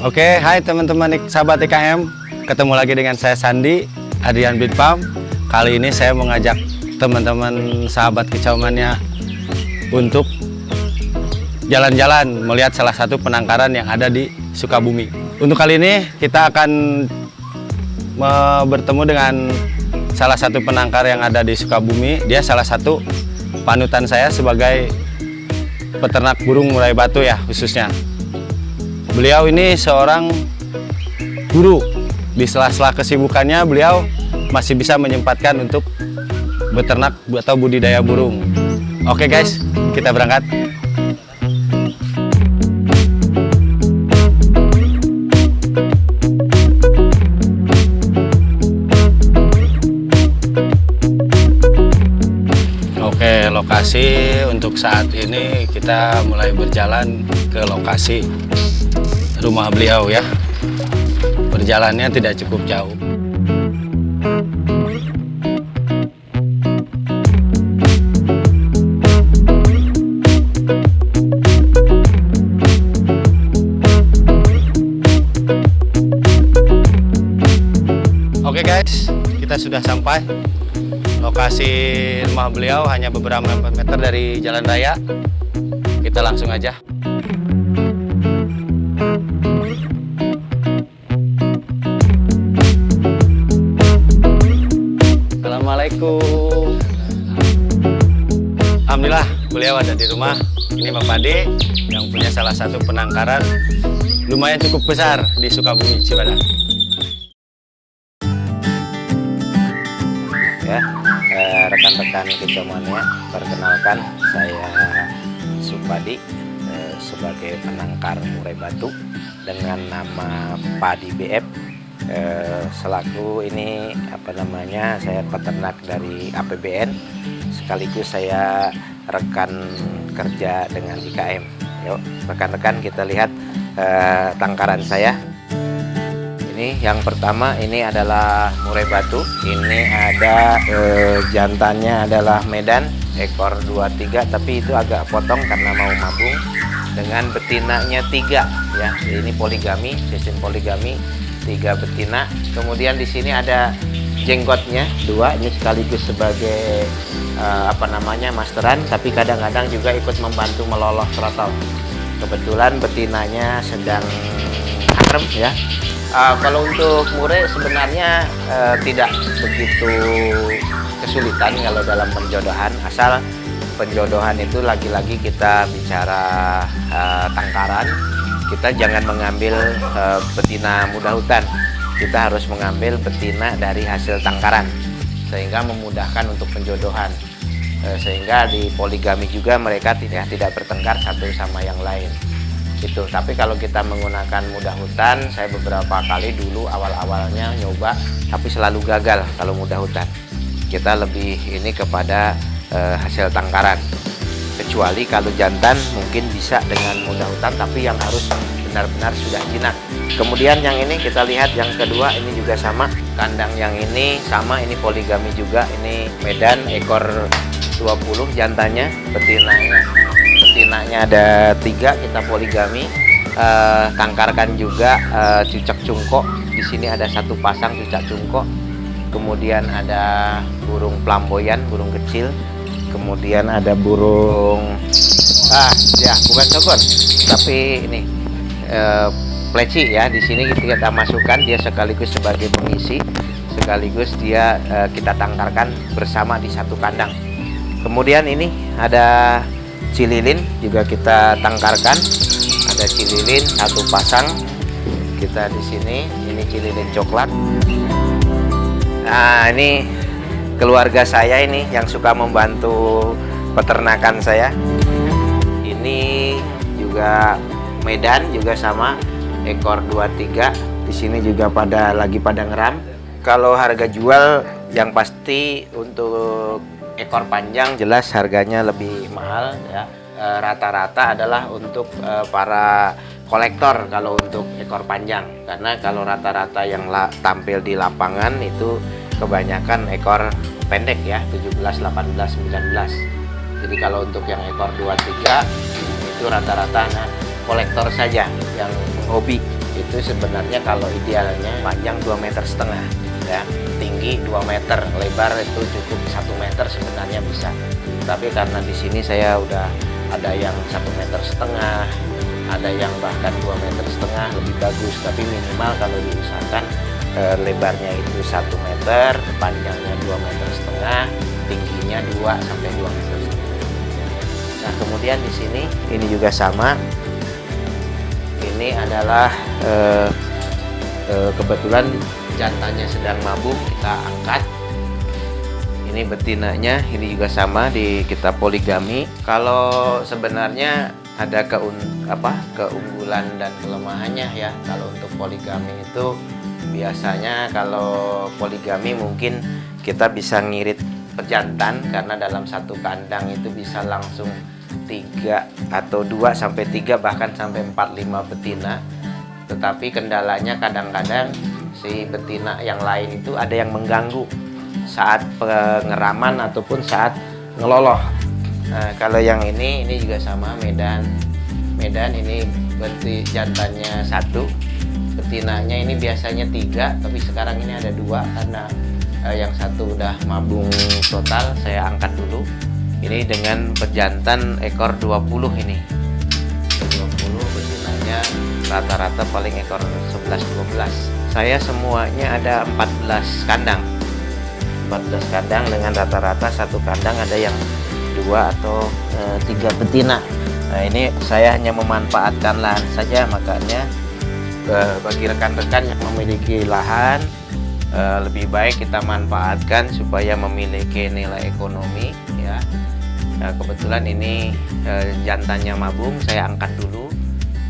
Oke, hai teman-teman sahabat IKM. Ketemu lagi dengan saya Sandi, Adrian Bitpam. Kali ini saya mengajak teman-teman sahabat kicauannya untuk jalan-jalan melihat salah satu penangkaran yang ada di Sukabumi. Untuk kali ini kita akan bertemu dengan salah satu penangkar yang ada di Sukabumi. Dia salah satu panutan saya sebagai peternak burung murai batu ya khususnya. Beliau ini seorang guru. Di sela-sela kesibukannya beliau masih bisa menyempatkan untuk beternak atau budidaya burung. Oke guys, kita berangkat. Oke, lokasi untuk saat ini kita mulai berjalan ke lokasi rumah beliau ya. Perjalanannya tidak cukup jauh. Oke guys, kita sudah sampai. Lokasi rumah beliau hanya beberapa meter dari jalan raya. Kita langsung aja. Assalamualaikum. Alhamdulillah beliau ada di rumah. Ini Bang Pade yang punya salah satu penangkaran lumayan cukup besar di Sukabumi, Cibadak. Ya, rekan-rekan kicauannya, perkenalkan saya Supadi sebagai penangkar murai batu dengan nama Padi BF. Selaku ini saya peternak dari APBN, sekaligus saya rekan kerja dengan IKM. Yuk rekan-rekan kita lihat tangkaran saya. Ini yang pertama, ini adalah murai batu. Ini ada jantannya adalah Medan, ekor 23, tapi itu agak potong karena mau mabung. Dengan betinanya 3 ya. Ini poligami, sistem poligami, 3 betina. Kemudian di sini ada jenggotnya 2, ini sekaligus sebagai masteran, tapi kadang-kadang juga ikut membantu meloloh throttle. Kebetulan betinanya sedang harem ya. Kalau untuk murai sebenarnya tidak begitu kesulitan kalau dalam penjodohan, asal penjodohan itu lagi-lagi kita bicara tangkaran. Kita jangan mengambil betina muda hutan, kita harus mengambil betina dari hasil tangkaran sehingga memudahkan untuk penjodohan, sehingga di poligami juga mereka tidak bertengkar satu sama yang lain itu. Tapi kalau kita menggunakan muda hutan, saya beberapa kali dulu awal-awalnya nyoba tapi selalu gagal. Kalau muda hutan kita lebih ini kepada hasil tangkaran, kecuali kalau jantan mungkin bisa dengan muda hutan, tapi yang harus benar-benar sudah jinak. Kemudian yang ini kita lihat yang kedua, ini juga sama, kandang yang ini sama, ini poligami juga, ini Medan ekor 20 jantannya, betinanya ada 3, kita poligami. Tangkarkan juga cucak cungkok, di sini ada 1 pasang cucak cungkok. Kemudian ada burung flamboyan, burung kecil. Kemudian ada burung bukan sogon, tapi ini pleci ya. Di sini kita masukkan, dia sekaligus sebagai pengisi, sekaligus dia kita tangkarkan bersama di satu kandang. Kemudian ini ada cililin juga kita tangkarkan, ada cililin 1 pasang kita di sini. Ini cililin coklat. Nah, ini keluarga saya ini yang suka membantu peternakan saya. Ini juga Medan juga sama, ekor 23. Di sini juga lagi pada ngeram. Kalau harga jual yang pasti untuk ekor panjang jelas harganya lebih mahal ya. Rata-rata adalah untuk para kolektor kalau untuk ekor panjang, karena kalau rata-rata yang tampil di lapangan itu kebanyakan ekor pendek ya, 17, 18, 19. Jadi kalau untuk yang ekor 23 itu rata-rata kolektor saja yang hobi itu sebenarnya kalau idealnya panjang 2,5 meter ya, tinggi 2 meter, lebar itu cukup 1 meter sebenarnya bisa. Tapi karena di sini saya udah ada yang 1,5 meter, ada yang bahkan 2,5 meter lebih bagus. Tapi minimal kalau diusahakan lebarnya itu 1 meter, panjangnya 2,5 meter, tingginya 2 sampai 2,5 meter. Nah, kemudian di sini ini juga sama. Ini adalah kebetulan jantannya sedang mabung, kita angkat. Ini betinanya, ini juga sama, kita poligami. Kalau sebenarnya ada keunggulan dan kelemahannya ya. Kalau untuk poligami itu biasanya kalau poligami mungkin kita bisa ngirit pejantan, karena dalam satu kandang itu bisa langsung 3 atau 2 sampai 3 bahkan sampai 4-5 betina. Tetapi kendalanya kadang-kadang si betina yang lain itu ada yang mengganggu saat pengeraman ataupun saat ngeloloh. Nah, kalau yang ini juga sama, Medan ini jantannya 1, betinanya ini biasanya 3, tapi sekarang ini ada 2 karena yang 1 udah mabung total. Saya angkat dulu. Ini dengan pejantan ekor 20 ini. 20 betinanya rata-rata paling ekor 11-12. Saya semuanya ada 14 kandang. 14 kandang dengan rata-rata satu kandang ada yang 2 atau 3 betina. Nah, ini saya hanya memanfaatkan lahan saja, makanya bagi rekan-rekan yang memiliki lahan lebih baik kita manfaatkan supaya memiliki nilai ekonomi ya. Nah, kebetulan ini jantannya mabung, saya angkat dulu.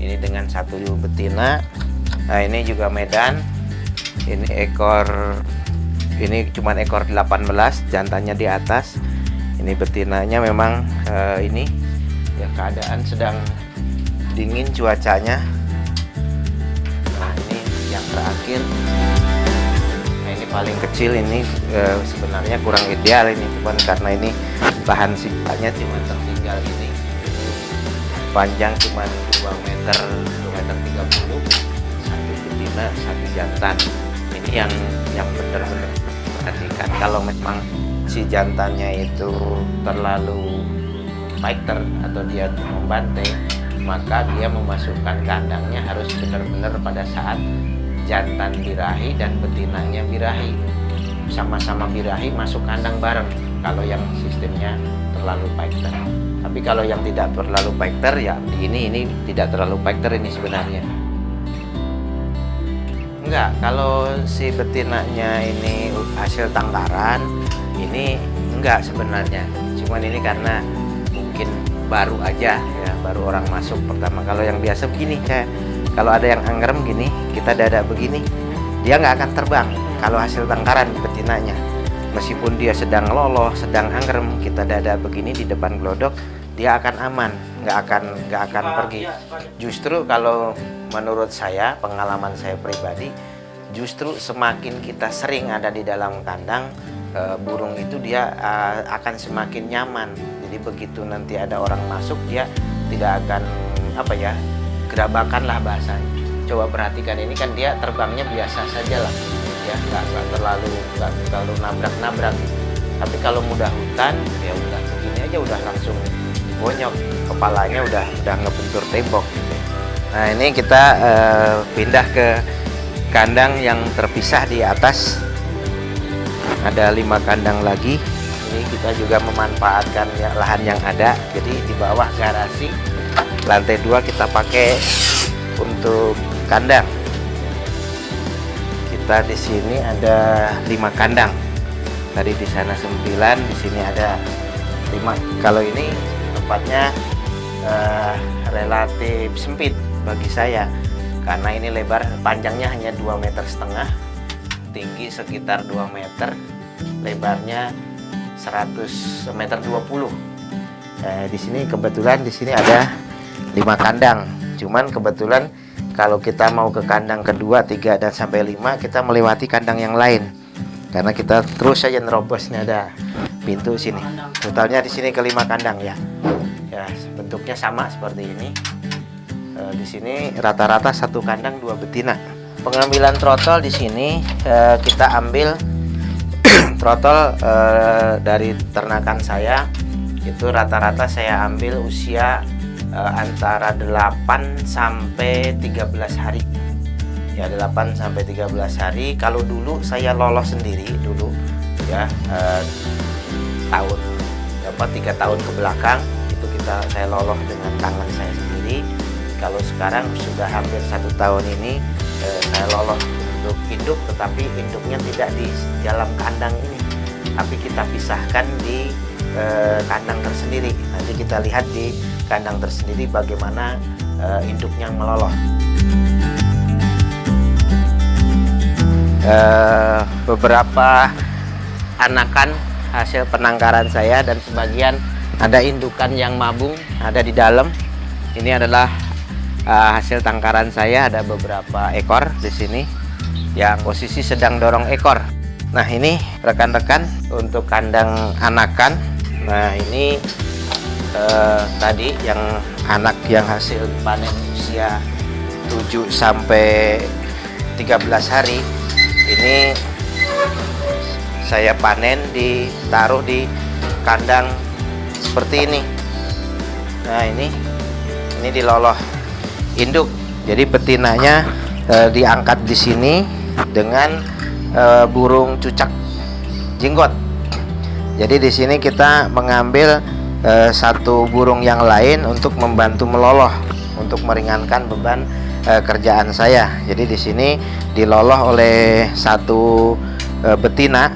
Ini dengan 1 betina. Nah, ini juga Medan. Ini cuman ekor 18, jantannya di atas. Ini betinanya memang ini ya, keadaan sedang dingin cuacanya. Nah, ini yang terakhir. Nah, ini paling kecil, ini sebenarnya kurang ideal ini, cuman karena ini bahan sisanya cuma tertinggal ini. Panjang cuma 2 meter 30, 1 betina 1 jantan. Ini yang benar-benar perhatikan. Kalau memang si jantannya itu terlalu fighter atau dia membantai, maka dia memasukkan kandangnya harus benar-benar pada saat jantan birahi dan betinanya birahi, sama-sama birahi masuk kandang bareng. Kalau yang sistemnya terlalu fighter. Tapi kalau yang tidak terlalu fighter ya ini tidak terlalu fighter ini sebenarnya. Enggak, kalau si betinanya ini hasil tangkaran, ini enggak sebenarnya. Cuman ini karena mungkin baru aja ya, baru orang masuk pertama. Kalau yang biasa begini, kalau ada yang angrem gini, kita dada begini, dia nggak akan terbang. Kalau hasil tangkaran betinanya, meskipun dia sedang loloh, sedang angrem, kita dada begini di depan glodok, dia akan aman, nggak akan pergi. Justru kalau menurut saya, pengalaman saya pribadi, justru semakin kita sering ada di dalam kandang, burung itu dia akan semakin nyaman. Jadi begitu nanti ada orang masuk, dia tidak akan gerabakan lah bahasanya. Coba perhatikan, ini kan dia terbangnya biasa saja lah, ya nggak terlalu nabrak gitu. Tapi kalau mudah hutan, ya udah begini aja udah langsung bonyok, kepalanya udah ngebentur tembok gitu. Nah, ini kita pindah ke kandang yang terpisah di atas. Ada 5 kandang lagi. Ini kita juga memanfaatkan ya, lahan yang ada. Jadi di bawah garasi, lantai 2 kita pakai untuk kandang. Kita di sini ada 5 kandang. Tadi di sana 9, di sini ada 5. Kalau ini tempatnya relatif sempit bagi saya, karena ini lebar, panjangnya hanya 2,5 meter, tinggi sekitar 2 meter, lebarnya 100 meter 20. Di sini kebetulan di sini ada 5 kandang. Cuman kebetulan kalau kita mau ke kandang kedua, 3 dan sampai 5, kita melewati kandang yang lain. Karena kita terus saja nerobosnya, ada pintu sini. Totalnya di sini ke 5 kandang ya. Ya, bentuknya sama seperti ini. Di sini rata-rata satu kandang 2 betina. Pengambilan trotol di sini kita ambil trotol dari ternakan saya. Itu rata-rata saya ambil usia antara 8 sampai 13 hari. Ya, 8 sampai 13 hari. Kalau dulu saya lolos sendiri dulu ya, tahun 3 tahun ke belakang itu saya lolos dengan tangan saya sendiri. Kalau sekarang sudah hampir 1 tahun ini saya lolos untuk induk, tetapi induknya tidak di dalam kandang ini, tapi kita pisahkan di kandang tersendiri. Nanti kita lihat di kandang tersendiri bagaimana induknya meloloh. Beberapa anakan hasil penangkaran saya, dan sebagian ada indukan yang mabung ada di dalam. Ini adalah hasil tangkaran saya. Ada beberapa ekor di sini yang posisi sedang dorong ekor. Nah, ini rekan-rekan untuk kandang anakan. Nah, ini tadi yang anak yang hasil panen usia 7 sampai 13 hari ini saya panen, ditaruh di kandang seperti ini. Nah, ini diloloh induk. Jadi betinanya diangkat di sini dengan burung cucak jenggot. Jadi di sini kita mengambil satu burung yang lain untuk membantu meloloh, untuk meringankan beban kerjaan saya. Jadi di sini diloloh oleh satu betina,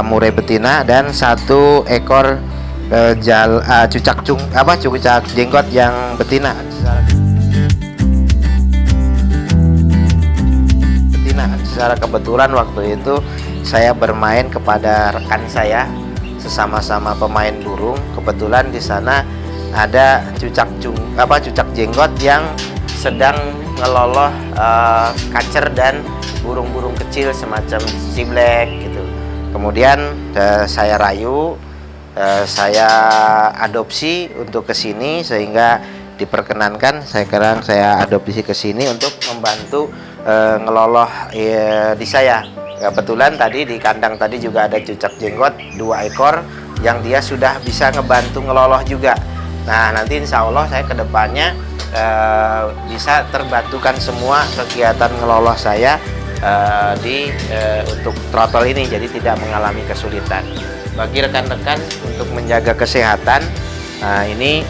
murai betina, dan satu ekor cucak jenggot yang betina. Secara kebetulan waktu itu saya bermain kepada rekan saya, sesama-sama pemain burung. Kebetulan di sana ada cucak jenggot yang sedang ngeloloh kacer dan burung-burung kecil semacam ciblek gitu. Kemudian saya rayu, saya adopsi untuk ke sini, sehingga diperkenankan saya adopsi ke sini untuk membantu ngeloloh di saya. Kebetulan tadi di kandang tadi juga ada cucak jenggot 2 ekor yang dia sudah bisa ngebantu ngeloloh juga. Nah, nanti insya Allah saya kedepannya bisa terbantukan semua kegiatan ngeloloh saya untuk trotol ini, jadi tidak mengalami kesulitan. Bagi rekan-rekan untuk menjaga kesehatan, ini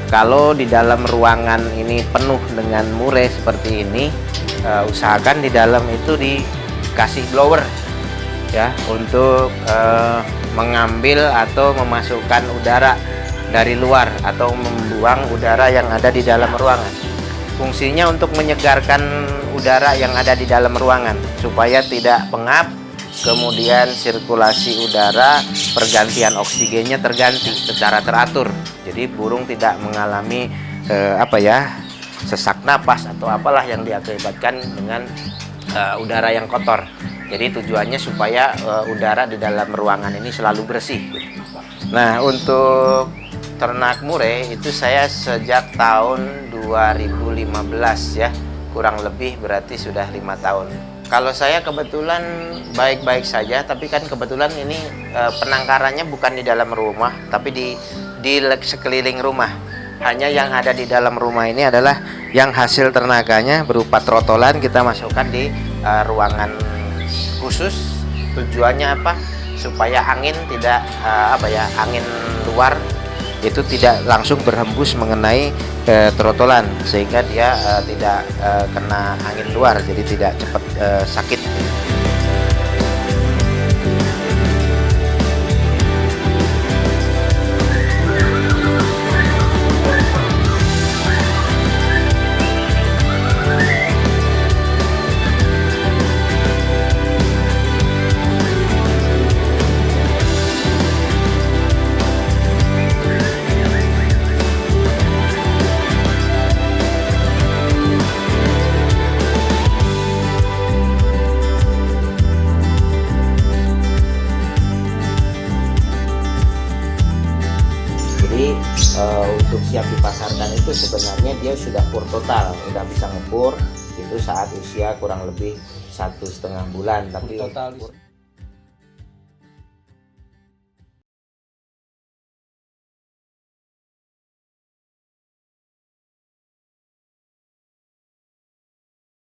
kalau di dalam ruangan ini penuh dengan murai seperti ini, usahakan di dalam itu dikasih blower ya, untuk mengambil atau memasukkan udara dari luar atau membuang udara yang ada di dalam ruangan. Fungsinya untuk menyegarkan udara yang ada di dalam ruangan supaya tidak pengap, kemudian sirkulasi udara, pergantian oksigennya terganti secara teratur. Jadi burung tidak mengalami sesak napas atau apalah yang diakibatkan dengan udara yang kotor. Jadi tujuannya supaya udara di dalam ruangan ini selalu bersih. Nah, untuk ternak murai itu saya sejak tahun 2015 ya, kurang lebih berarti sudah 5 tahun. Kalau saya kebetulan baik-baik saja, tapi kan kebetulan ini penangkarannya bukan di dalam rumah, tapi di sekeliling rumah. Hanya yang ada di dalam rumah ini adalah yang hasil ternakanya berupa trotolan, kita masukkan di ruangan khusus. Tujuannya apa? Supaya angin tidak angin luar itu tidak langsung berhembus mengenai trotolan, sehingga dia tidak kena angin luar, jadi tidak cepat sakit. untuk siap dipasarkan itu sebenarnya dia sudah pur total, udah bisa ngepur itu saat usia kurang lebih 1,5 bulan. Tapi Total